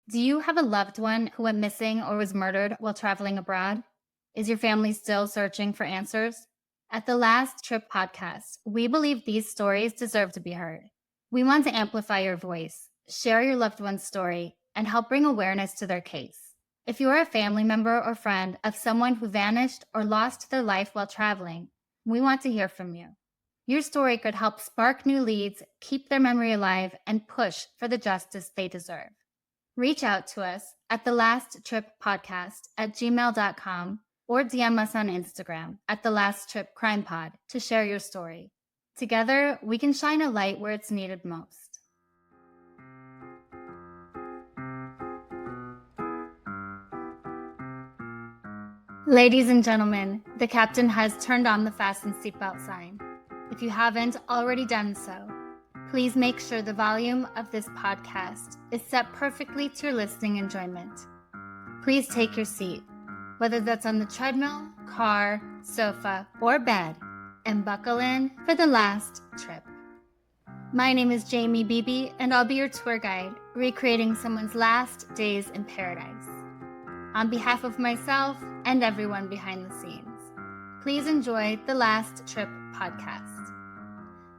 Do you have a loved one who went missing or was murdered while traveling abroad? Is your family still searching for answers? At the Last Trip podcast, we believe these stories deserve to be heard. We want to amplify your voice, share your loved one's story, and help bring awareness to their case. If you are a family member or friend of someone who vanished or lost their life while traveling, we want to hear from you. Your story could help spark new leads, keep their memory alive, and push for the justice they deserve. Reach out to us at thelasttrippodcast@gmail.com or DM us on Instagram at thelasttripcrimepod to share your story. Together, we can shine a light where it's needed most. Ladies and gentlemen, the captain has turned on the fasten seatbelt sign. If you haven't already done so, please make sure the volume of this podcast is set perfectly to your listening enjoyment. Please take your seat, whether that's on the treadmill, car, sofa, or bed, and buckle in for the last trip. My name is Jamie Beebe, and I'll be your tour guide, recreating someone's last days in paradise. On behalf of myself and everyone behind the scenes, please enjoy the Last Trip podcast.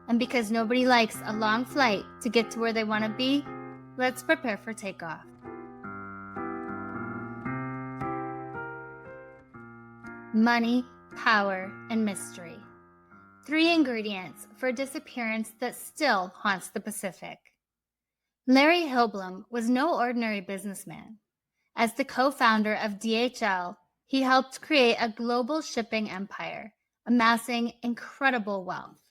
And because nobody likes a long flight to get to where they want to be, let's prepare for takeoff. Money, power, and mystery. 3 ingredients for a disappearance that still haunts the Pacific. Larry Hillblom was no ordinary businessman. As the co-founder of DHL, he helped create a global shipping empire, amassing incredible wealth.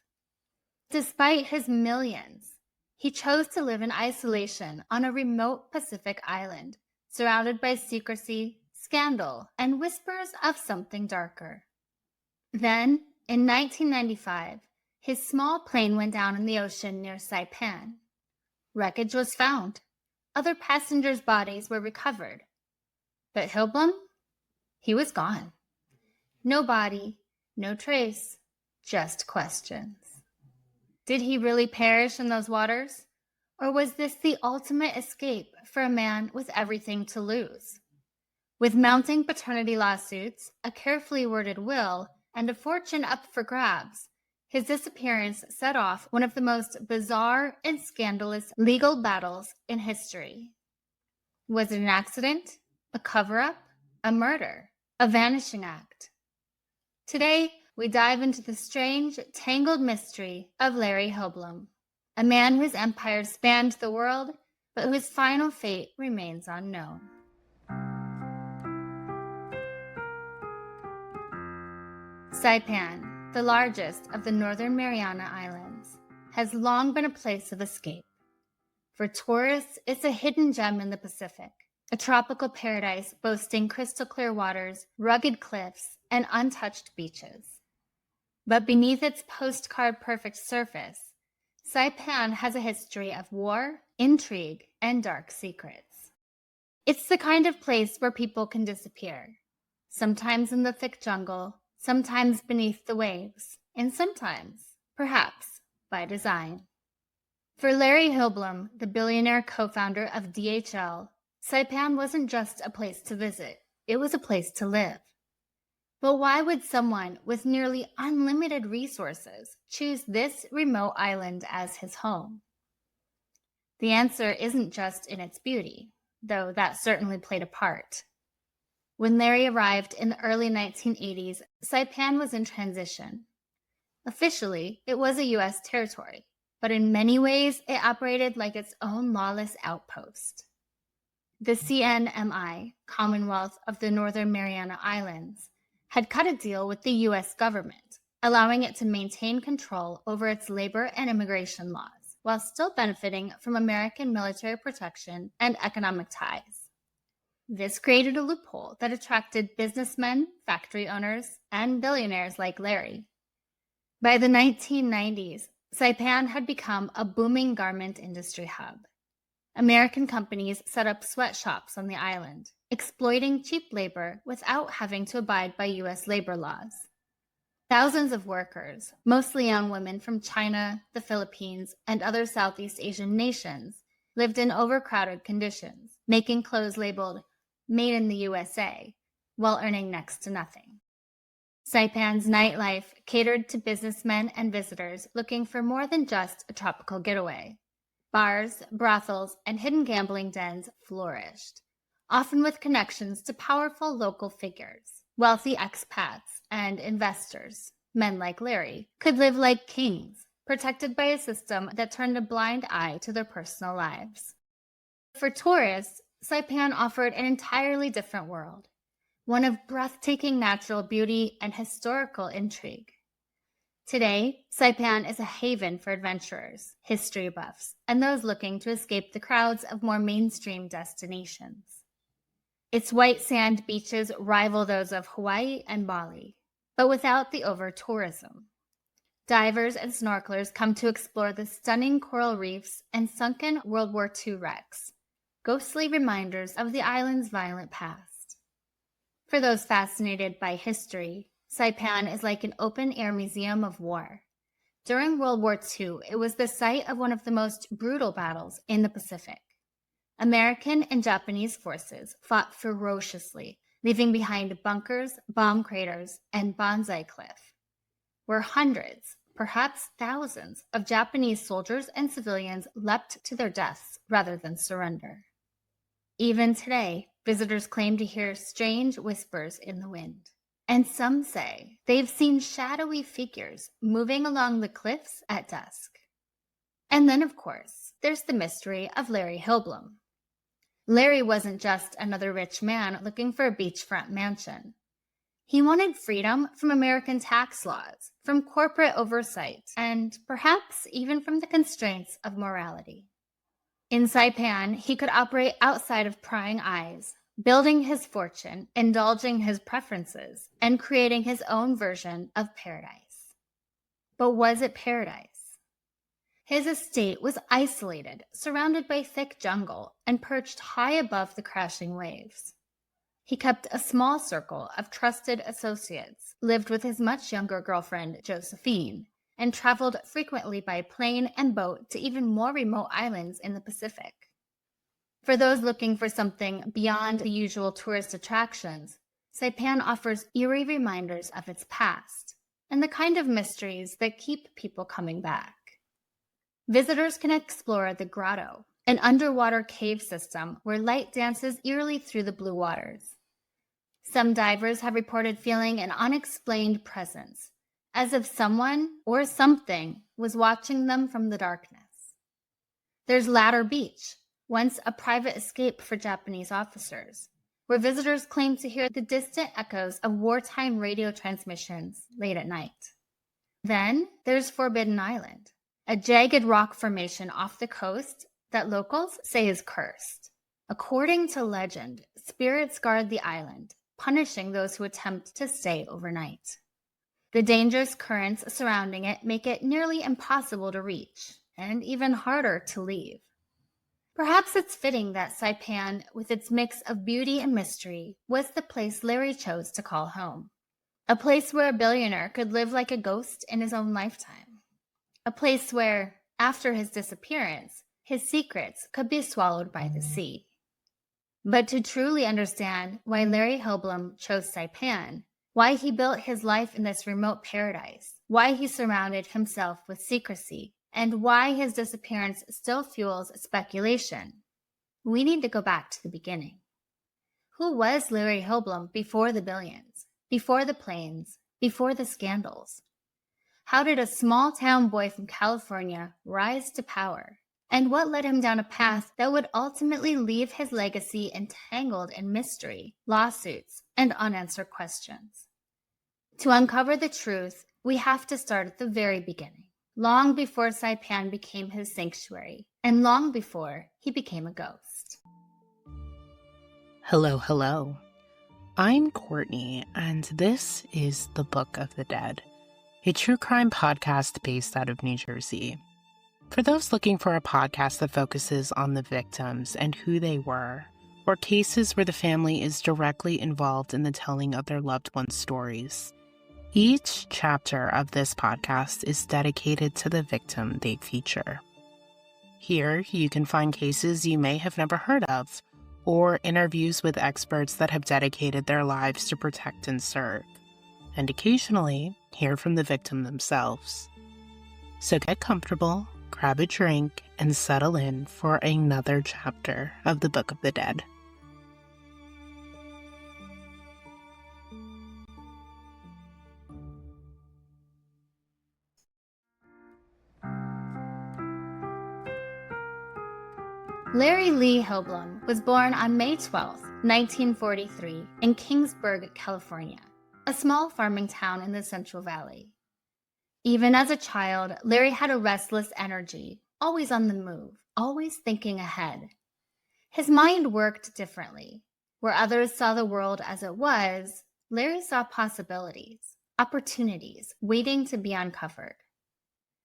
Despite his millions, he chose to live in isolation on a remote Pacific island, surrounded by secrecy, scandal, and whispers of something darker. Then, in 1995, his small plane went down in the ocean near Saipan. Wreckage was found. Other passengers' bodies were recovered. But Hillblom? He was gone. No body, no trace, just questions. Did he really perish in those waters? Or was this the ultimate escape for a man with everything to lose? With mounting paternity lawsuits, a carefully worded will, and a fortune up for grabs, his disappearance set off one of the most bizarre and scandalous legal battles in history. Was it an accident, a cover-up, a murder, a vanishing act? Today, we dive into the strange, tangled mystery of Larry Hillblom, a man whose empire spanned the world, but whose final fate remains unknown. Saipan, the largest of the Northern Mariana Islands, has long been a place of escape. For tourists, it's a hidden gem in the Pacific, a tropical paradise boasting crystal-clear waters, rugged cliffs, and untouched beaches. But beneath its postcard-perfect surface, Saipan has a history of war, intrigue, and dark secrets. It's the kind of place where people can disappear, sometimes in the thick jungle, sometimes beneath the waves, and sometimes, perhaps, by design. For Larry Hillblom, the billionaire co-founder of DHL, Saipan wasn't just a place to visit, it was a place to live. But why would someone with nearly unlimited resources choose this remote island as his home? The answer isn't just in its beauty, though that certainly played a part. When Larry arrived in the early 1980s, Saipan was in transition. Officially, it was a U.S. territory, but in many ways, it operated like its own lawless outpost. The CNMI, Commonwealth of the Northern Mariana Islands, had cut a deal with the U.S. government, allowing it to maintain control over its labor and immigration laws, while still benefiting from American military protection and economic ties. This created a loophole that attracted businessmen, factory owners, and billionaires like Larry. By the 1990s, Saipan had become a booming garment industry hub. American companies set up sweatshops on the island, exploiting cheap labor without having to abide by U.S. labor laws. Thousands of workers, mostly young women from China, the Philippines, and other Southeast Asian nations, lived in overcrowded conditions, making clothes labeled "Made in the USA" while earning next to nothing. Saipan's nightlife catered to businessmen and visitors looking for more than just a tropical getaway. Bars, brothels, and hidden gambling dens flourished, often with connections to powerful local figures. Wealthy expats and investors, men like Larry, could live like kings, protected by a system that turned a blind eye to their personal lives. For tourists, Saipan offered an entirely different world, one of breathtaking natural beauty and historical intrigue. Today, Saipan is a haven for adventurers, history buffs, and those looking to escape the crowds of more mainstream destinations. Its white sand beaches rival those of Hawaii and Bali, but without the over-tourism. Divers and snorkelers come to explore the stunning coral reefs and sunken World War II wrecks, ghostly reminders of the island's violent past. For those fascinated by history, Saipan is like an open-air museum of war. During World War II, it was the site of one of the most brutal battles in the Pacific. American and Japanese forces fought ferociously, leaving behind bunkers, bomb craters, and Banzai Cliff, where hundreds, perhaps thousands, of Japanese soldiers and civilians leapt to their deaths rather than surrender. Even today, visitors claim to hear strange whispers in the wind. And some say they've seen shadowy figures moving along the cliffs at dusk. And then, of course, there's the mystery of Larry Hillblom. Larry wasn't just another rich man looking for a beachfront mansion. He wanted freedom from American tax laws, from corporate oversight, and perhaps even from the constraints of morality. In Saipan, he could operate outside of prying eyes, building his fortune, indulging his preferences, and creating his own version of paradise. But was it paradise? His estate was isolated, surrounded by thick jungle, and perched high above the crashing waves. He kept a small circle of trusted associates, lived with his much younger girlfriend, Josephine, and traveled frequently by plane and boat to even more remote islands in the Pacific. For those looking for something beyond the usual tourist attractions, Saipan offers eerie reminders of its past and the kind of mysteries that keep people coming back. Visitors can explore the grotto, an underwater cave system where light dances eerily through the blue waters. Some divers have reported feeling an unexplained presence, as if someone or something was watching them from the darkness. There's Ladder Beach, once a private escape for Japanese officers, where visitors claim to hear the distant echoes of wartime radio transmissions late at night. Then there's Forbidden Island, a jagged rock formation off the coast that locals say is cursed. According to legend, spirits guard the island, punishing those who attempt to stay overnight. The dangerous currents surrounding it make it nearly impossible to reach, and even harder to leave. Perhaps it's fitting that Saipan, with its mix of beauty and mystery, was the place Larry chose to call home. A place where a billionaire could live like a ghost in his own lifetime. A place where, after his disappearance, his secrets could be swallowed by the sea. But to truly understand why Larry Hillblom chose Saipan, why he built his life in this remote paradise, why he surrounded himself with secrecy, and why his disappearance still fuels speculation, we need to go back to the beginning. Who was Larry Hillblom before the billions, before the planes, before the scandals? How did a small-town boy from California rise to power? And what led him down a path that would ultimately leave his legacy entangled in mystery, lawsuits, and unanswered questions? To uncover the truth, we have to start at the very beginning, long before Saipan became his sanctuary, and long before he became a ghost. Hello, hello. I'm Courtney, and this is The Book of the Dead, a true crime podcast based out of New Jersey. For those looking for a podcast that focuses on the victims and who they were, or cases where the family is directly involved in the telling of their loved ones' stories, each chapter of this podcast is dedicated to the victim they feature. Here, you can find cases you may have never heard of, or interviews with experts that have dedicated their lives to protect and serve, and occasionally hear from the victim themselves. So get comfortable, grab a drink, and settle in for another chapter of the Book of the Dead. Larry Lee Hillblom was born on May 12, 1943, in Kingsburg, California, a small farming town in the Central Valley. Even as a child, Larry had a restless energy, always on the move, always thinking ahead. His mind worked differently. Where others saw the world as it was, Larry saw possibilities, opportunities waiting to be uncovered.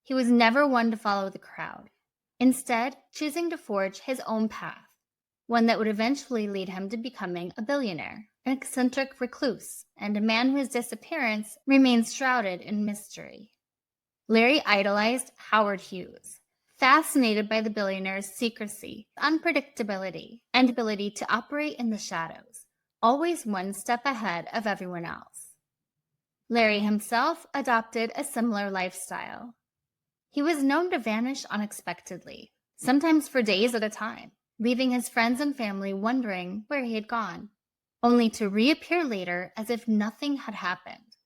He was never one to follow the crowd, instead choosing to forge his own path, one that would eventually lead him to becoming a billionaire, an eccentric recluse, and a man whose disappearance remains shrouded in mystery. Larry idolized Howard Hughes, fascinated by the billionaire's secrecy, unpredictability, and ability to operate in the shadows, always one step ahead of everyone else. Larry himself adopted a similar lifestyle. He was known to vanish unexpectedly, sometimes for days at a time, leaving his friends and family wondering where he had gone, only to reappear later as if nothing had happened.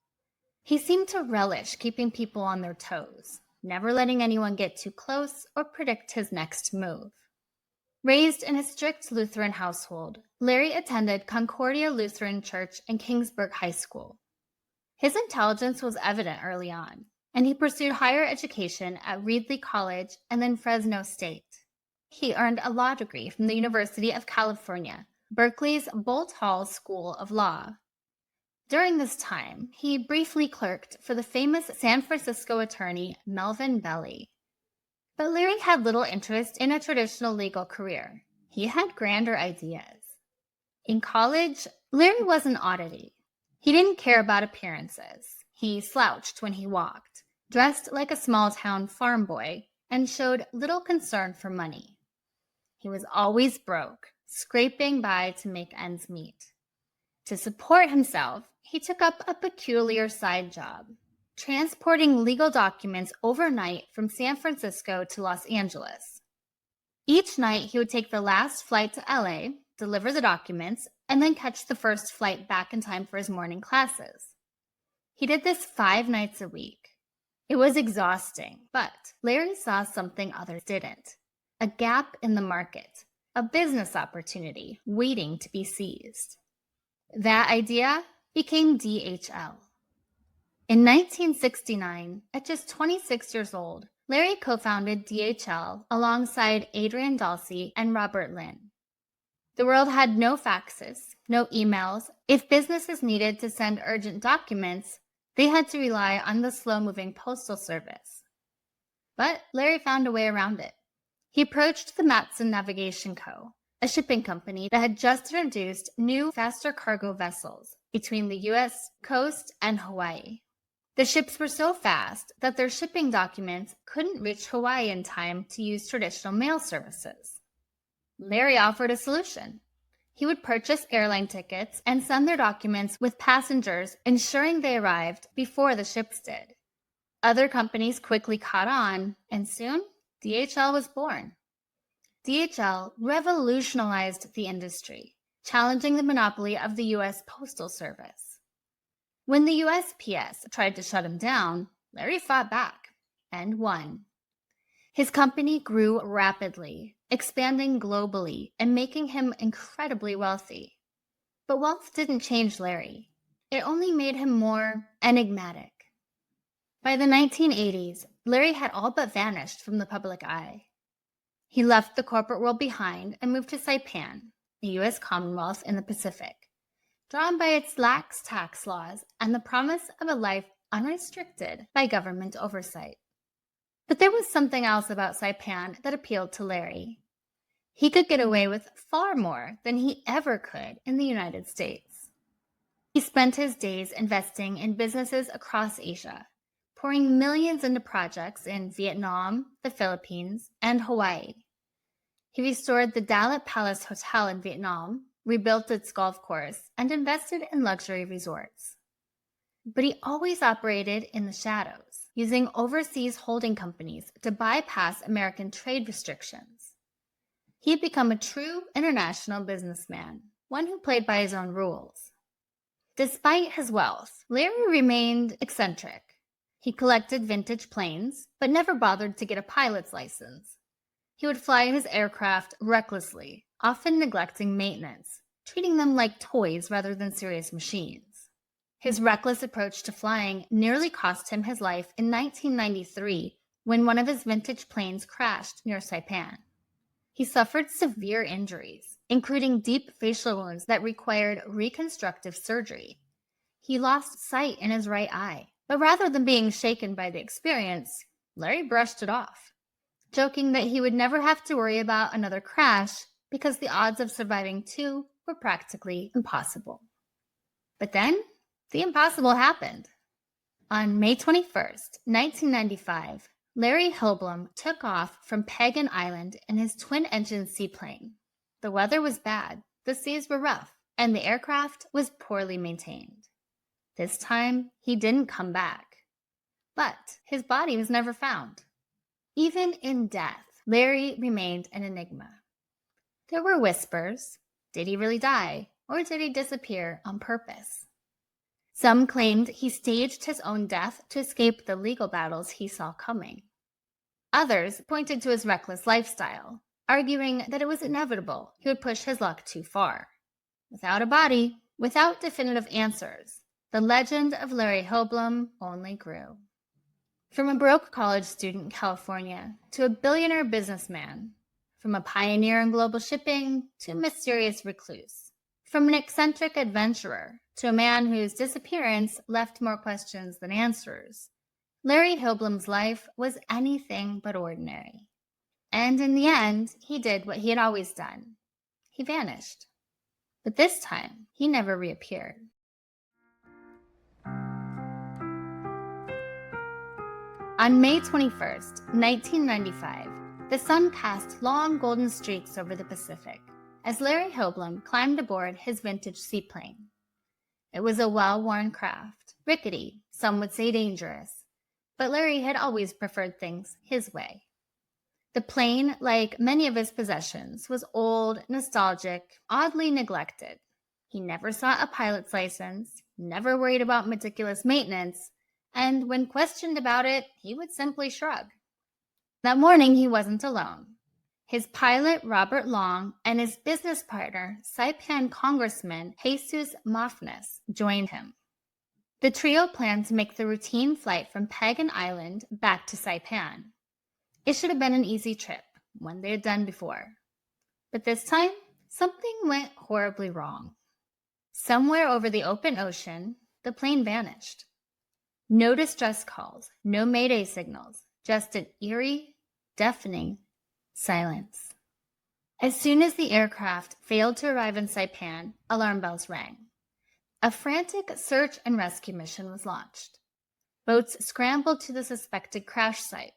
He seemed to relish keeping people on their toes, never letting anyone get too close or predict his next move. Raised in a strict Lutheran household, Larry attended Concordia Lutheran Church and Kingsburg High School. His intelligence was evident early on, and he pursued higher education at Reedley College and then Fresno State. He earned a law degree from the University of California, Berkeley's Bolt Hall School of Law. During this time, he briefly clerked for the famous San Francisco attorney Melvin Belli. But Larry had little interest in a traditional legal career. He had grander ideas. In college, Larry was an oddity. He didn't care about appearances. He slouched when he walked, dressed like a small-town farm boy, and showed little concern for money. He was always broke, scraping by to make ends meet. To support himself, he took up a peculiar side job, transporting legal documents overnight from San Francisco to Los Angeles. Each night, he would take the last flight to LA, deliver the documents, and then catch the first flight back in time for his morning classes. He did this 5 nights a week. It was exhausting, but Larry saw something others didn't: a gap in the market, a business opportunity waiting to be seized. That idea became DHL. In 1969, at just 26 years old, Larry co-founded DHL alongside Adrian Dalsey and Robert Lynn. The world had no faxes, no emails. If businesses needed to send urgent documents, they had to rely on the slow-moving postal service. But Larry found a way around it. He approached the Matson Navigation Co., a shipping company that had just introduced new, faster cargo vessels between the U.S. coast and Hawaii. The ships were so fast that their shipping documents couldn't reach Hawaii in time to use traditional mail services. Larry offered a solution. He would purchase airline tickets and send their documents with passengers, ensuring they arrived before the ships did. Other companies quickly caught on, and soon, DHL was born. DHL revolutionized the industry, challenging the monopoly of the U.S. Postal Service. When the USPS tried to shut him down, Larry fought back and won. His company grew rapidly, expanding globally and making him incredibly wealthy. But wealth didn't change Larry. It only made him more enigmatic. By the 1980s, Larry had all but vanished from the public eye. He left the corporate world behind and moved to Saipan, a U.S. Commonwealth in the Pacific, drawn by its lax tax laws and the promise of a life unrestricted by government oversight. But there was something else about Saipan that appealed to Larry. He could get away with far more than he ever could in the United States. He spent his days investing in businesses across Asia, pouring millions into projects in Vietnam, the Philippines, and Hawaii. He restored the Dalat Palace Hotel in Vietnam, rebuilt its golf course, and invested in luxury resorts. But he always operated in the shadows, using overseas holding companies to bypass American trade restrictions. He had become a true international businessman, one who played by his own rules. Despite his wealth, Larry remained eccentric. He collected vintage planes, but never bothered to get a pilot's license. He would fly his aircraft recklessly, often neglecting maintenance, treating them like toys rather than serious machines. His reckless approach to flying nearly cost him his life in 1993 when one of his vintage planes crashed near Saipan. He suffered severe injuries, including deep facial wounds that required reconstructive surgery. He lost sight in his right eye, but rather than being shaken by the experience, Larry brushed it off, joking that he would never have to worry about another crash because the odds of surviving two were practically impossible. But then, the impossible happened. On May 21st, 1995, Larry Hillblom took off from Pagan Island in his twin-engine seaplane. The weather was bad, the seas were rough, and the aircraft was poorly maintained. This time, he didn't come back. But his body was never found. Even in death, Larry remained an enigma. There were whispers. Did he really die, or did he disappear on purpose? Some claimed he staged his own death to escape the legal battles he saw coming. Others pointed to his reckless lifestyle, arguing that it was inevitable he would push his luck too far. Without a body, without definitive answers, the legend of Larry Hillblom only grew. From a broke college student in California to a billionaire businessman, from a pioneer in global shipping to a mysterious recluse, from an eccentric adventurer to a man whose disappearance left more questions than answers, Larry Hillblom's life was anything but ordinary. And in the end, he did what he had always done. He vanished. But this time, he never reappeared. On May 21st, 1995, the sun cast long golden streaks over the Pacific as Larry Hillblom climbed aboard his vintage seaplane. It was a well-worn craft, rickety, some would say dangerous, but Larry had always preferred things his way. The plane, like many of his possessions, was old, nostalgic, oddly neglected. He never sought a pilot's license, never worried about meticulous maintenance, and when questioned about it, he would simply shrug. That morning, he wasn't alone. His pilot, Robert Long, and his business partner, Saipan Congressman Jesus Mafnes, joined him. The trio planned to make the routine flight from Pagan Island back to Saipan. It should have been an easy trip, one they had done before. But this time, something went horribly wrong. Somewhere over the open ocean, the plane vanished. No distress calls, no mayday signals, just an eerie, deafening silence. As soon as the aircraft failed to arrive in Saipan, alarm bells rang. A frantic search and rescue mission was launched. Boats scrambled to the suspected crash site.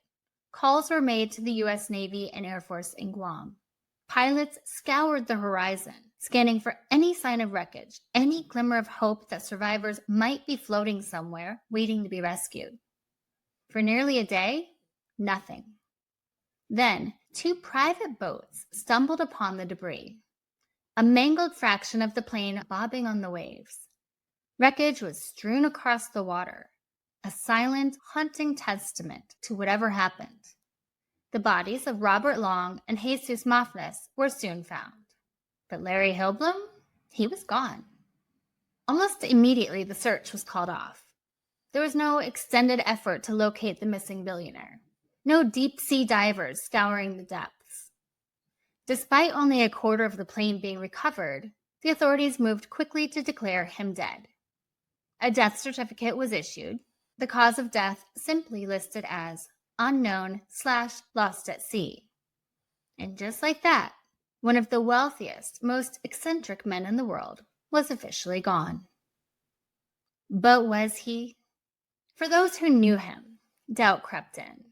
Calls were made to the U.S. Navy and Air Force in Guam. Pilots scoured the horizon, scanning for any sign of wreckage, any glimmer of hope that survivors might be floating somewhere, waiting to be rescued. For nearly a day, nothing. Then, two private boats stumbled upon the debris, a mangled fraction of the plane bobbing on the waves. Wreckage was strewn across the water, a silent, haunting testament to whatever happened. The bodies of Robert Long and Jesus Mafnes were soon found. But Larry Hillblom? He was gone. Almost immediately, the search was called off. There was no extended effort to locate the missing billionaire. No deep-sea divers scouring the depths. Despite only a quarter of the plane being recovered, the authorities moved quickly to declare him dead. A death certificate was issued, the cause of death simply listed as unknown/lost at sea. And just like that, one of the wealthiest, most eccentric men in the world was officially gone. But was he? For those who knew him, doubt crept in.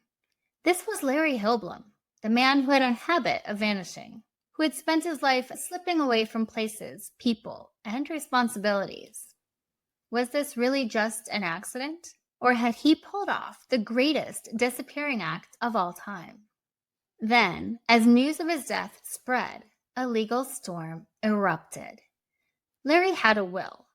This was Larry Hillblom, the man who had a habit of vanishing, who had spent his life slipping away from places, people, and responsibilities. Was this really just an accident? Or had he pulled off the greatest disappearing act of all time? Then, as news of his death spread, a legal storm erupted. Larry had a will,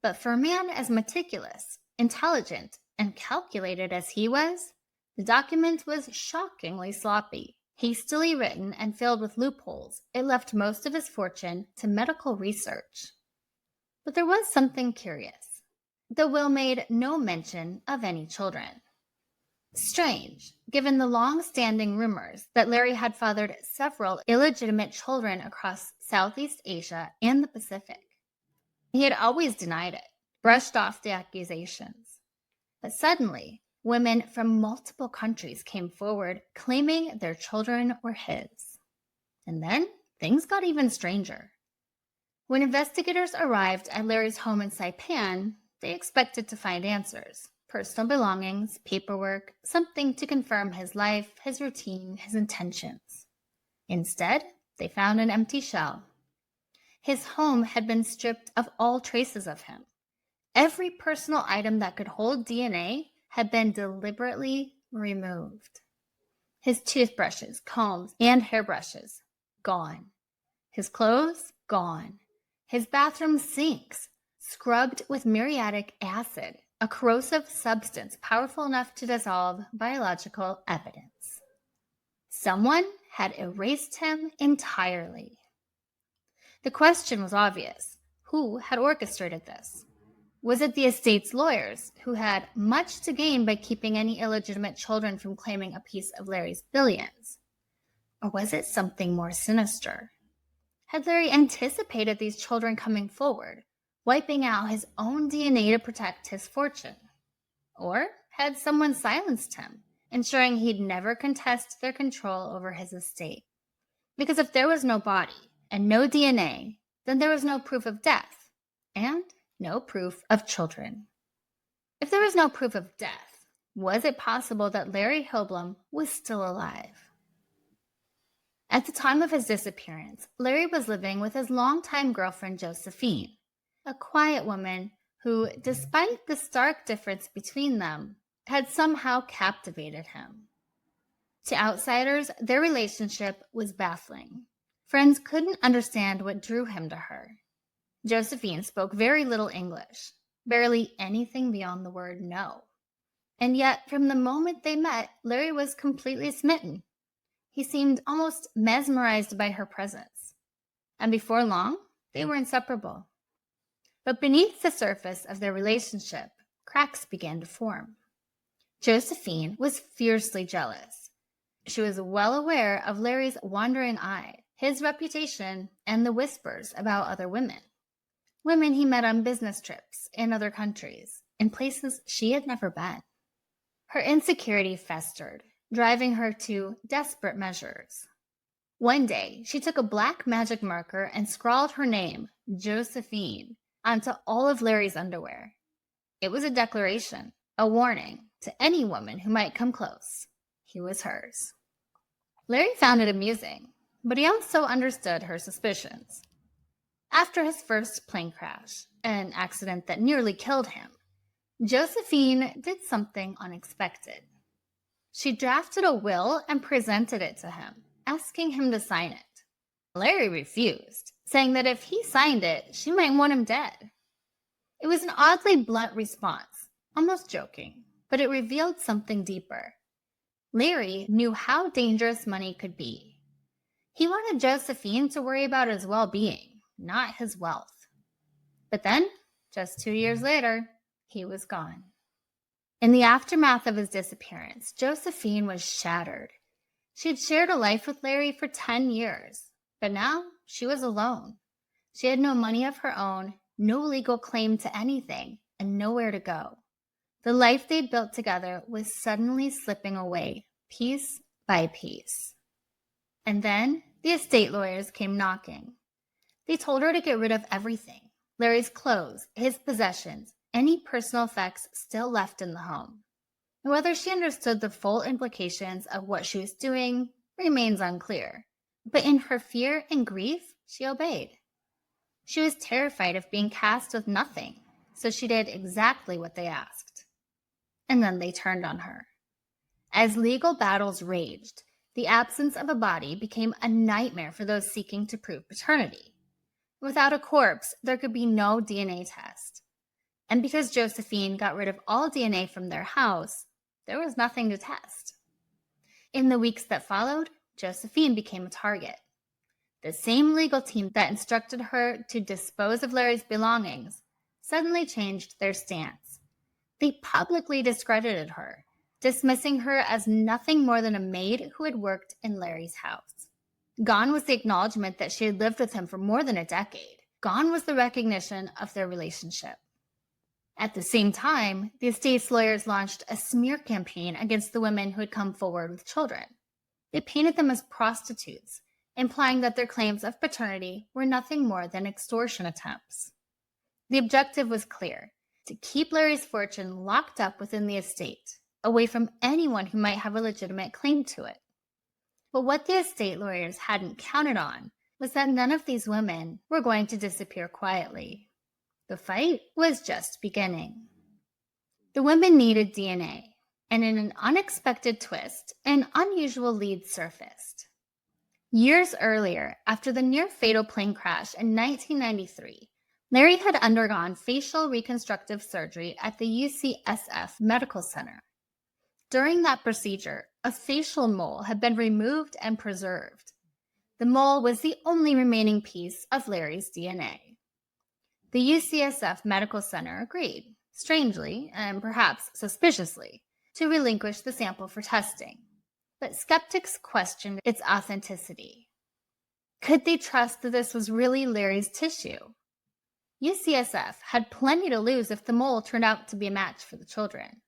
but for a man as meticulous, intelligent, and calculated as he was, the document was shockingly sloppy. Hastily written and filled with loopholes, it left most of his fortune to medical research. But there was something curious. The will made no mention of any children. Strange, given the long-standing rumors that Larry had fathered several illegitimate children across Southeast Asia and the Pacific. He had always denied it, brushed off the accusations. But suddenly, women from multiple countries came forward claiming their children were his. And then things got even stranger. When investigators arrived at Larry's home in Saipan, they expected to find answers. Personal belongings, paperwork, something to confirm his life, his routine, his intentions. Instead, they found an empty shell. His home had been stripped of all traces of him. Every personal item that could hold DNA had been deliberately removed. His toothbrushes, combs, and hairbrushes, gone. His clothes, gone. His bathroom sinks, scrubbed with muriatic acid, a corrosive substance powerful enough to dissolve biological evidence. Someone had erased him entirely. The question was obvious. Who had orchestrated this? Was it the estate's lawyers, who had much to gain by keeping any illegitimate children from claiming a piece of Larry's billions? Or was it something more sinister? Had Larry anticipated these children coming forward, wiping out his own DNA to protect his fortune? Or had someone silenced him, ensuring he'd never contest their control over his estate? Because if there was no body and no DNA, then there was no proof of death and no proof of children. If there was no proof of death, was it possible that Larry Hillblom was still alive? At the time of his disappearance, Larry was living with his longtime girlfriend Josephine, a quiet woman who, despite the stark difference between them, had somehow captivated him. To outsiders, their relationship was baffling. Friends couldn't understand what drew him to her. Josephine spoke very little English, barely anything beyond the word no. And yet, from the moment they met, Larry was completely smitten. He seemed almost mesmerized by her presence. And before long, they were inseparable. But beneath the surface of their relationship, cracks began to form. Josephine was fiercely jealous. She was well aware of Larry's wandering eye, his reputation, and the whispers about other women. Women he met on business trips in other countries, in places she had never been. Her insecurity festered, driving her to desperate measures. One day, she took a black magic marker and scrawled her name, Josephine, onto all of Larry's underwear. It was a declaration, a warning to any woman who might come close. He was hers. Larry found it amusing, but he also understood her suspicions. After his first plane crash, an accident that nearly killed him, Josephine did something unexpected. She drafted a will and presented it to him, asking him to sign it. Larry refused, saying that if he signed it, she might want him dead. It was an oddly blunt response, almost joking, but it revealed something deeper. Larry knew how dangerous money could be. He wanted Josephine to worry about his well-being, not his wealth. But then, just 2 years later, he was gone. In the aftermath of his disappearance, Josephine was shattered. She had shared a life with Larry for 10 years, but now she was alone. She had no money of her own, no legal claim to anything, and nowhere to go. The life they'd built together was suddenly slipping away, piece by piece. And then the estate lawyers came knocking. They told her to get rid of everything: Larry's clothes, his possessions, any personal effects still left in the home. and whether she understood the full implications of what she was doing remains unclear. But in her fear and grief, she obeyed. She was terrified of being cast with nothing, so she did exactly what they asked. And then they turned on her. As legal battles raged, the absence of a body became a nightmare for those seeking to prove paternity. Without a corpse, there could be no DNA test. And because Josephine got rid of all DNA from their house, there was nothing to test. In the weeks that followed, Josephine became a target. The same legal team that instructed her to dispose of Larry's belongings suddenly changed their stance. They publicly discredited her, dismissing her as nothing more than a maid who had worked in Larry's house. Gone was the acknowledgement that she had lived with him for more than a decade. Gone was the recognition of their relationship. At the same time, the estate's lawyers launched a smear campaign against the women who had come forward with children. They painted them as prostitutes, implying that their claims of paternity were nothing more than extortion attempts. The objective was clear: to keep Larry's fortune locked up within the estate, away from anyone who might have a legitimate claim to it. But what the estate lawyers hadn't counted on was that none of these women were going to disappear quietly. The fight was just beginning. The women needed DNA, and in an unexpected twist, an unusual lead surfaced. Years earlier, after the near-fatal plane crash in 1993, Larry had undergone facial reconstructive surgery at the UCSF Medical Center. During that procedure, a facial mole had been removed and preserved. The mole was the only remaining piece of Larry's DNA. The UCSF Medical Center agreed, strangely and perhaps suspiciously, to relinquish the sample for testing. But skeptics questioned its authenticity. Could they trust that this was really Larry's tissue? UCSF had plenty to lose if the mole turned out to be a match for the children.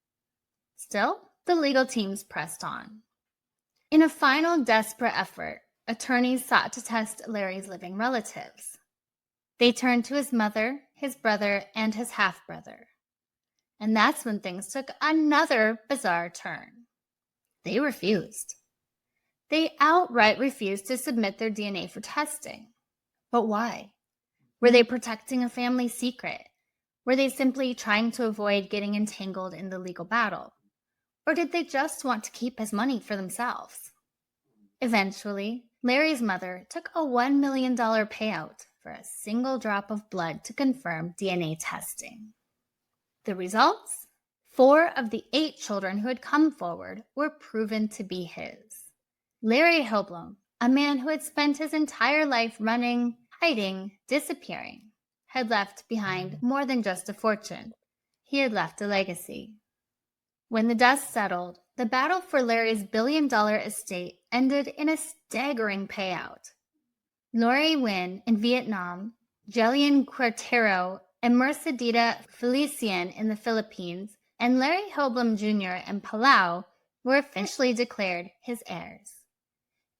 Still, the legal teams pressed on. In a final desperate effort, attorneys sought to test Larry's living relatives. They turned to his mother, his brother, and his half-brother. And that's when things took another bizarre turn. They refused. They outright refused to submit their DNA for testing. But why? Were they protecting a family secret? Were they simply trying to avoid getting entangled in the legal battle? Or did they just want to keep his money for themselves? Eventually, Larry's mother took a $1 million payout for a single drop of blood to confirm DNA testing. The results? 4 of the 8 children who had come forward were proven to be his. Larry Hillblom, a man who had spent his entire life running, hiding, disappearing, had left behind more than just a fortune. He had left a legacy. When the dust settled, the battle for Larry's billion-dollar estate ended in a staggering payout. Lori Nguyen in Vietnam, Jillian Quartero and Mercedita Felician in the Philippines, and Larry Hillblom Jr. in Palau were officially declared his heirs.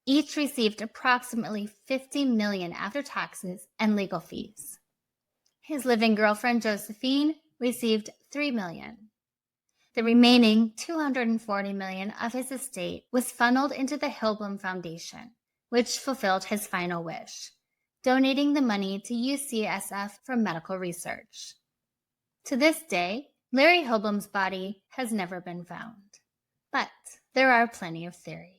Each received approximately $50 million after taxes and legal fees. His living girlfriend Josephine received $3 million. The remaining $240 million of his estate was funneled into the Hillblom Foundation, which fulfilled his final wish, donating the money to UCSF for medical research. To this day, Larry Hillblom's body has never been found, but there are plenty of theories.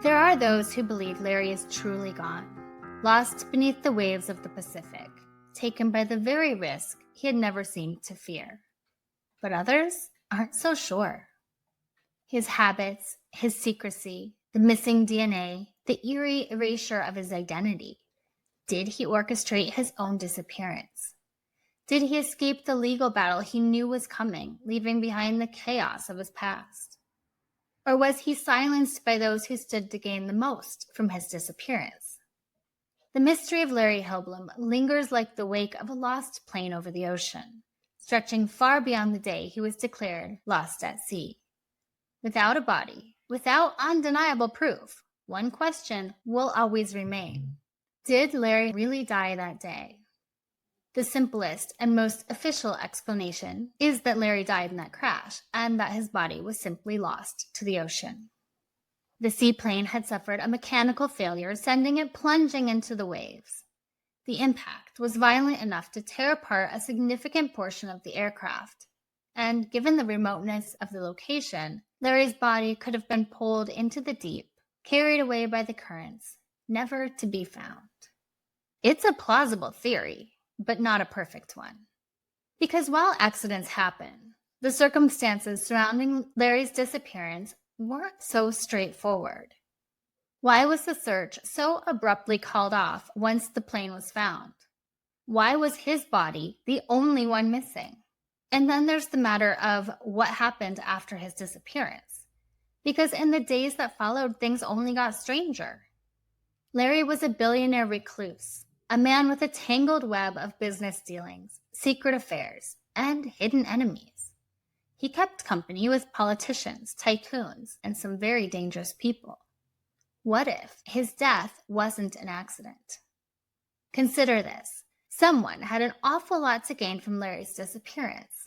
There are those who believe Larry is truly gone, lost beneath the waves of the Pacific, taken by the very risk he had never seemed to fear. But others aren't so sure. His habits, his secrecy, the missing DNA, the eerie erasure of his identity. Did he orchestrate his own disappearance? Did he escape the legal battle he knew was coming, leaving behind the chaos of his past? Or was he silenced by those who stood to gain the most from his disappearance? The mystery of Larry Hillblom lingers like the wake of a lost plane over the ocean, stretching far beyond the day he was declared lost at sea. Without a body, without undeniable proof, one question will always remain. Did Larry really die that day? The simplest and most official explanation is that Larry died in that crash and that his body was simply lost to the ocean. The seaplane had suffered a mechanical failure, sending it plunging into the waves. The impact was violent enough to tear apart a significant portion of the aircraft, and given the remoteness of the location, Larry's body could have been pulled into the deep, carried away by the currents, never to be found. It's a plausible theory, but not a perfect one. Because while accidents happen, the circumstances surrounding Larry's disappearance weren't so straightforward. Why was the search so abruptly called off once the plane was found? Why was his body the only one missing? And then there's the matter of what happened after his disappearance. Because in the days that followed, things only got stranger. Larry was a billionaire recluse, a man with a tangled web of business dealings, secret affairs, and hidden enemies. He kept company with politicians, tycoons, and some very dangerous people. What if his death wasn't an accident? Consider this. Someone had an awful lot to gain from Larry's disappearance.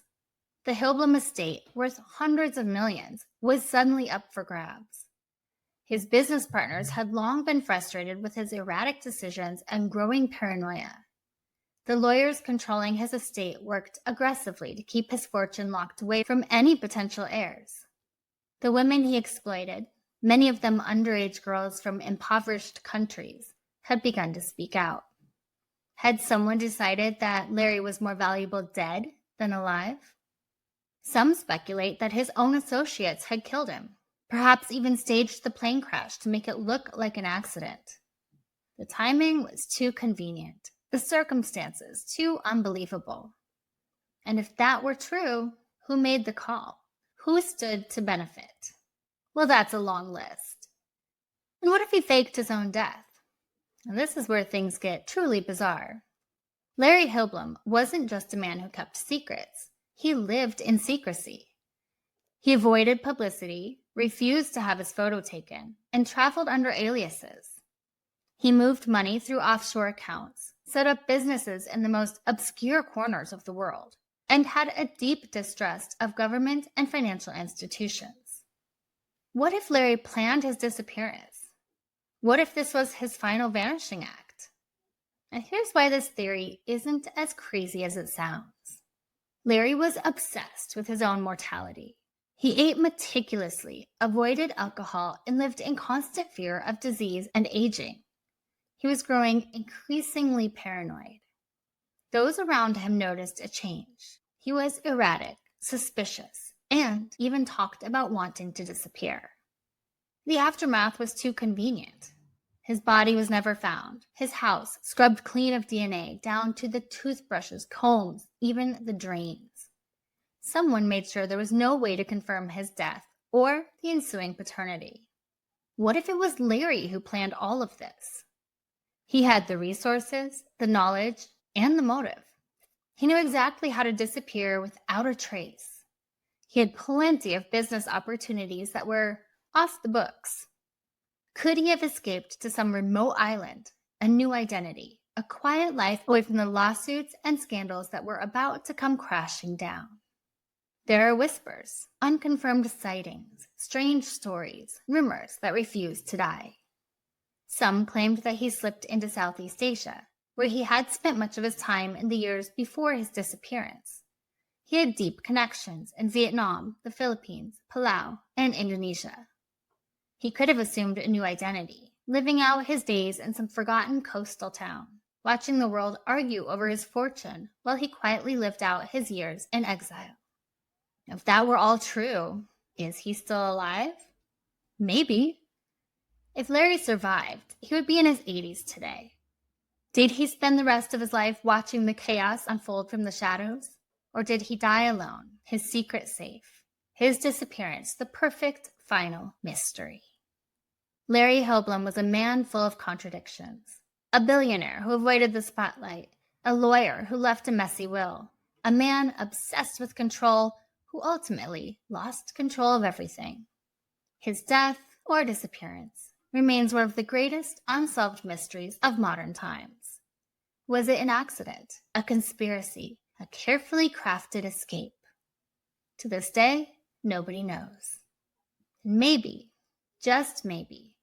The Hillblom estate, worth hundreds of millions, was suddenly up for grabs. His business partners had long been frustrated with his erratic decisions and growing paranoia. The lawyers controlling his estate worked aggressively to keep his fortune locked away from any potential heirs. The women he exploited, many of them underage girls from impoverished countries, had begun to speak out. Had someone decided that Larry was more valuable dead than alive? Some speculate that his own associates had killed him, perhaps even staged the plane crash to make it look like an accident. The timing was too convenient. The circumstances too unbelievable. And if that were true, who made the call? Who stood to benefit? Well, that's a long list. And what if he faked his own death? And this is where things get truly bizarre. Larry Hillblom wasn't just a man who kept secrets. He lived in secrecy. He avoided publicity, refused to have his photo taken, and traveled under aliases. He moved money through offshore accounts, set up businesses in the most obscure corners of the world, and had a deep distrust of government and financial institutions. What if Larry planned his disappearance? What if this was his final vanishing act? And here's why this theory isn't as crazy as it sounds. Larry was obsessed with his own mortality. He ate meticulously, avoided alcohol, and lived in constant fear of disease and aging. He was growing increasingly paranoid. Those around him noticed a change. He was erratic, suspicious, and even talked about wanting to disappear. The aftermath was too convenient. His body was never found. His house scrubbed clean of DNA, down to the toothbrushes, combs, even the drains. Someone made sure there was no way to confirm his death or the ensuing paternity. What if it was Larry who planned all of this? He had the resources, the knowledge, and the motive. He knew exactly how to disappear without a trace. He had plenty of business opportunities that were off the books. Could he have escaped to some remote island, a new identity, a quiet life away from the lawsuits and scandals that were about to come crashing down? There are whispers, unconfirmed sightings, strange stories, rumors that refuse to die. Some claimed that he slipped into Southeast Asia, where he had spent much of his time in the years before his disappearance. He had deep connections in Vietnam, the Philippines, Palau, and Indonesia. He could have assumed a new identity, living out his days in some forgotten coastal town, watching the world argue over his fortune while he quietly lived out his years in exile. If that were all true, is he still alive? Maybe. If Larry survived, he would be in his 80s today. Did he spend the rest of his life watching the chaos unfold from the shadows? Or did he die alone, his secret safe, his disappearance, the perfect final mystery? Larry Hillblom was a man full of contradictions. A billionaire who avoided the spotlight, a lawyer who left a messy will, a man obsessed with control who ultimately lost control of everything. His death or disappearance remains one of the greatest unsolved mysteries of modern times. Was it an accident, a conspiracy, a carefully crafted escape? To this day, nobody knows. Maybe, just maybe,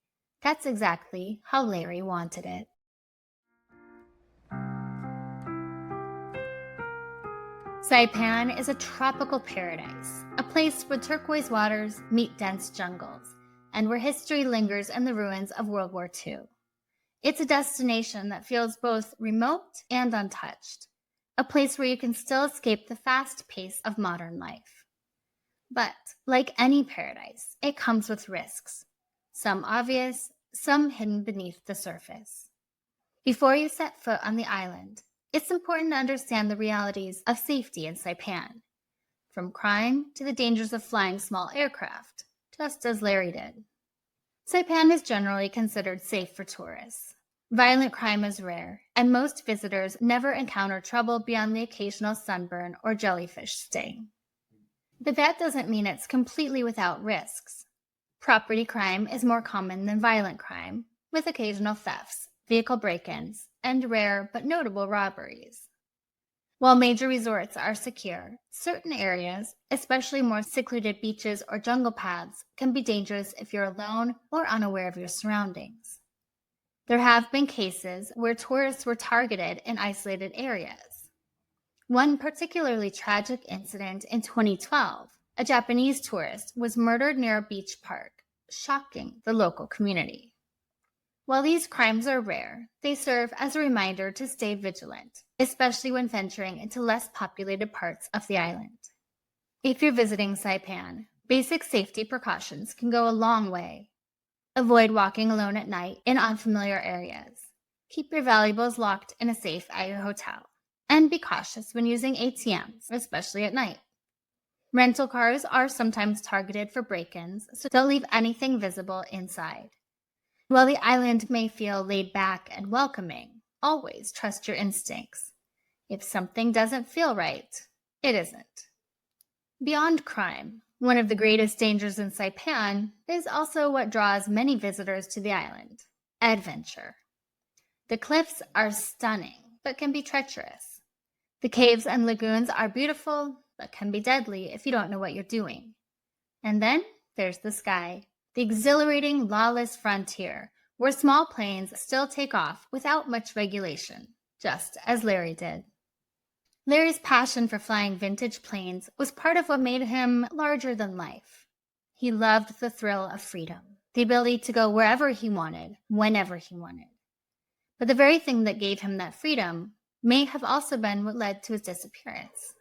that's exactly how Larry wanted it. Saipan is a tropical paradise, a place where turquoise waters meet dense jungles, and where history lingers in the ruins of World War II. It's a destination that feels both remote and untouched, a place where you can still escape the fast pace of modern life. But, like any paradise, it comes with risks, some obvious, some hidden beneath the surface. Before you set foot on the island, it's important to understand the realities of safety in Saipan, from crime to the dangers of flying small aircraft, just as Larry did. Saipan is generally considered safe for tourists. Violent crime is rare, and most visitors never encounter trouble beyond the occasional sunburn or jellyfish sting. But that doesn't mean it's completely without risks. Property crime is more common than violent crime, with occasional thefts, vehicle break-ins, and rare but notable robberies. While major resorts are secure, certain areas, especially more secluded beaches or jungle paths, can be dangerous if you're alone or unaware of your surroundings. There have been cases where tourists were targeted in isolated areas. One particularly tragic incident in 2012, a Japanese tourist was murdered near a beach park, shocking the local community. While these crimes are rare, they serve as a reminder to stay vigilant, especially when venturing into less populated parts of the island. If you're visiting Saipan, basic safety precautions can go a long way. Avoid walking alone at night in unfamiliar areas. Keep your valuables locked in a safe at your hotel. And be cautious when using ATMs, especially at night. Rental cars are sometimes targeted for break-ins, so don't leave anything visible inside. While the island may feel laid back and welcoming, always trust your instincts. If something doesn't feel right, it isn't. Beyond crime, one of the greatest dangers in Saipan is also what draws many visitors to the island: adventure. The cliffs are stunning, but can be treacherous. The caves and lagoons are beautiful, but can be deadly if you don't know what you're doing. And then there's the sky, the exhilarating, lawless frontier, where small planes still take off without much regulation, just as Larry did. Larry's passion for flying vintage planes was part of what made him larger than life. He loved the thrill of freedom, the ability to go wherever he wanted, whenever he wanted. But the very thing that gave him that freedom may have also been what led to his disappearance.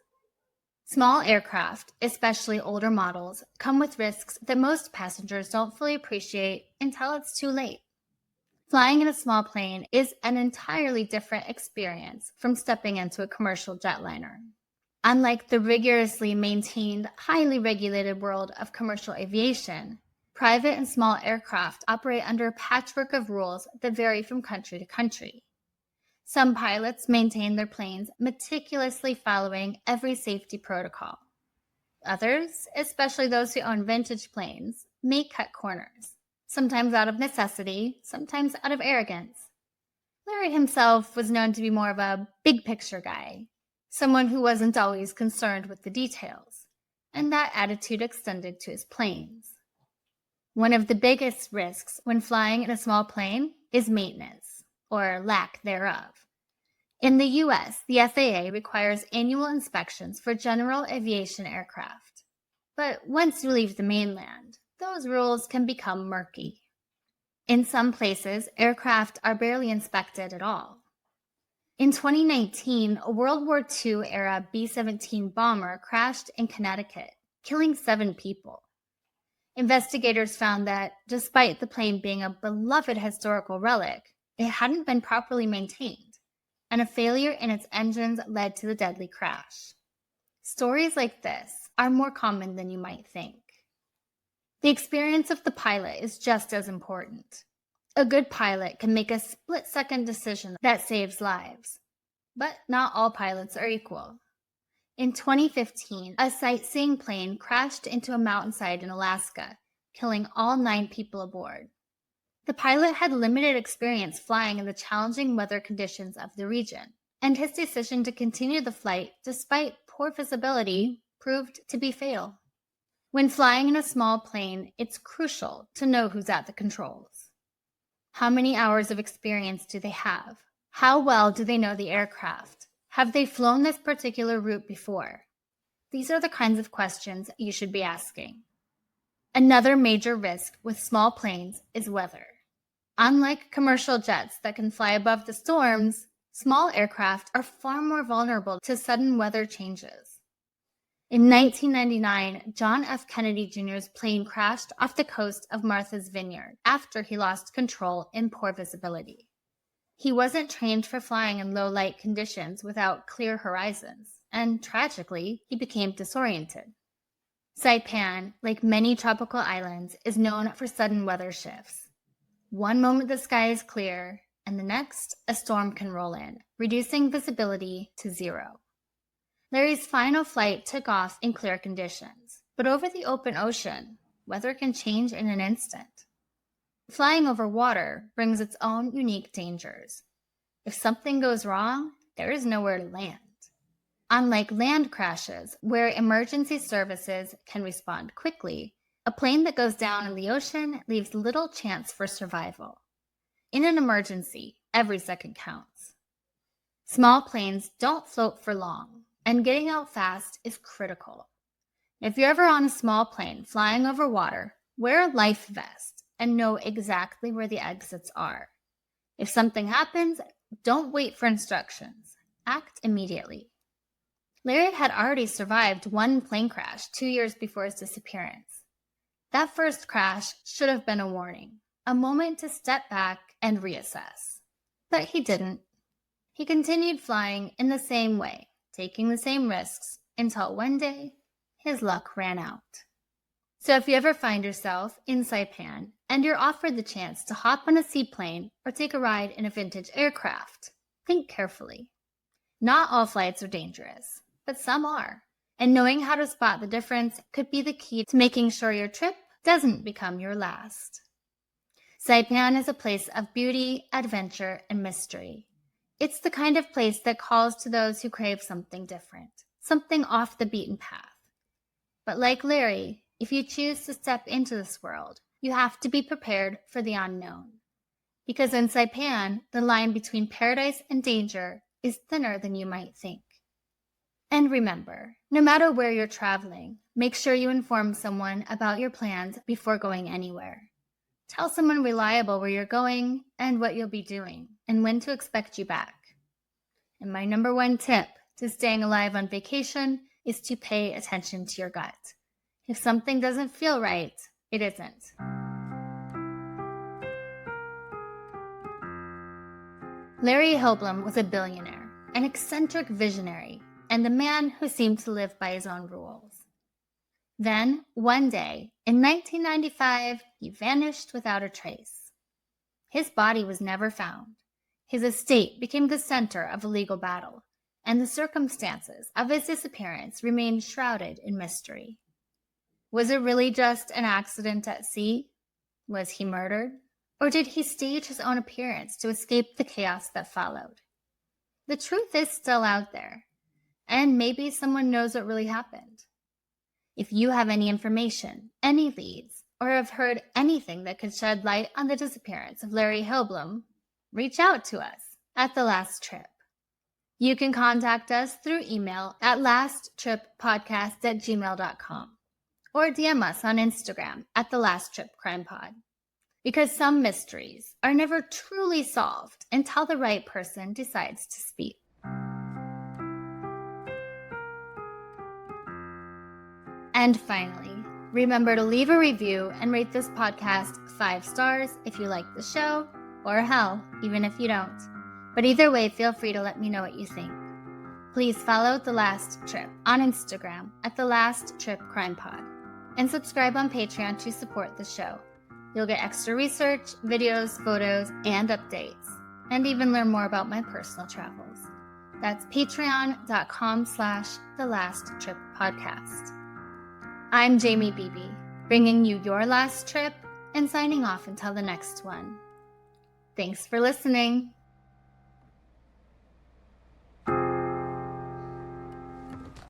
Small aircraft, especially older models, come with risks that most passengers don't fully appreciate until it's too late. Flying in a small plane is an entirely different experience from stepping into a commercial jetliner. Unlike the rigorously maintained, highly regulated world of commercial aviation, private and small aircraft operate under a patchwork of rules that vary from country to country. Some pilots maintain their planes meticulously following every safety protocol. Others, especially those who own vintage planes, may cut corners, sometimes out of necessity, sometimes out of arrogance. Larry himself was known to be more of a big-picture guy, someone who wasn't always concerned with the details, and that attitude extended to his planes. One of the biggest risks when flying in a small plane is maintenance, or lack thereof. In the U.S., the FAA requires annual inspections for general aviation aircraft. But once you leave the mainland, those rules can become murky. In some places, aircraft are barely inspected at all. In 2019, a World War II-era B-17 bomber crashed in Connecticut, killing 7 people. Investigators found that, despite the plane being a beloved historical relic, it hadn't been properly maintained, and a failure in its engines led to the deadly crash. Stories like this are more common than you might think. The experience of the pilot is just as important. A good pilot can make a split-second decision that saves lives. But not all pilots are equal. In 2015, a sightseeing plane crashed into a mountainside in Alaska, killing all 9 people aboard. The pilot had limited experience flying in the challenging weather conditions of the region, and his decision to continue the flight despite poor visibility proved to be fatal. When flying in a small plane, it's crucial to know who's at the controls. How many hours of experience do they have? How well do they know the aircraft? Have they flown this particular route before? These are the kinds of questions you should be asking. Another major risk with small planes is weather. Unlike commercial jets that can fly above the storms, small aircraft are far more vulnerable to sudden weather changes. In 1999, John F. Kennedy Jr.'s plane crashed off the coast of Martha's Vineyard after he lost control in poor visibility. He wasn't trained for flying in low light conditions without clear horizons, and tragically, he became disoriented. Saipan, like many tropical islands, is known for sudden weather shifts. One moment the sky is clear, and the next, a storm can roll in, reducing visibility to zero. Larry's final flight took off in clear conditions, but over the open ocean, weather can change in an instant. Flying over water brings its own unique dangers. If something goes wrong, there is nowhere to land. Unlike land crashes, where emergency services can respond quickly, a plane that goes down in the ocean leaves little chance for survival. In an emergency, every second counts. Small planes don't float for long, and getting out fast is critical. If you're ever on a small plane flying over water, wear a life vest and know exactly where the exits are. If something happens, don't wait for instructions. Act immediately. Larry had already survived one plane crash 2 years before his disappearance. That first crash should have been a warning, a moment to step back and reassess. But he didn't. He continued flying in the same way, taking the same risks, until one day, his luck ran out. So if you ever find yourself in Saipan and you're offered the chance to hop on a seaplane or take a ride in a vintage aircraft, think carefully. Not all flights are dangerous, but some are. And knowing how to spot the difference could be the key to making sure your trip doesn't become your last. Saipan is a place of beauty, adventure, and mystery. It's the kind of place that calls to those who crave something different, something off the beaten path. But like Larry, if you choose to step into this world, you have to be prepared for the unknown. Because in Saipan, the line between paradise and danger is thinner than you might think. And remember, no matter where you're traveling, make sure you inform someone about your plans before going anywhere. Tell someone reliable where you're going and what you'll be doing and when to expect you back. And my number one tip to staying alive on vacation is to pay attention to your gut. If something doesn't feel right, it isn't. Larry Hillblom was a billionaire, an eccentric visionary, and a man who seemed to live by his own rules. Then, one day, in 1995, he vanished without a trace. His body was never found. His estate became the center of a legal battle, and the circumstances of his disappearance remained shrouded in mystery. Was it really just an accident at sea? Was he murdered? Or did he stage his own appearance to escape the chaos that followed? The truth is still out there, and maybe someone knows what really happened. If you have any information, any leads, or have heard anything that could shed light on the disappearance of Larry Hillblom, reach out to us at The Last Trip. You can contact us through email at lasttrippodcast@gmail.com or DM us on Instagram at The Last Trip Crime Pod. Because some mysteries are never truly solved until the right person decides to speak. And finally, remember to leave a review and rate this podcast 5 stars if you like the show, or hell, even if you don't. But either way, feel free to let me know what you think. Please follow The Last Trip on Instagram at The Last Trip Crime Pod, and subscribe on Patreon to support the show. You'll get extra research, videos, photos, and updates, and even learn more about my personal travels. That's patreon.com/thelasttrippodcast. I'm Jamie Beebe, bringing you your last trip and signing off until the next one. Thanks for listening.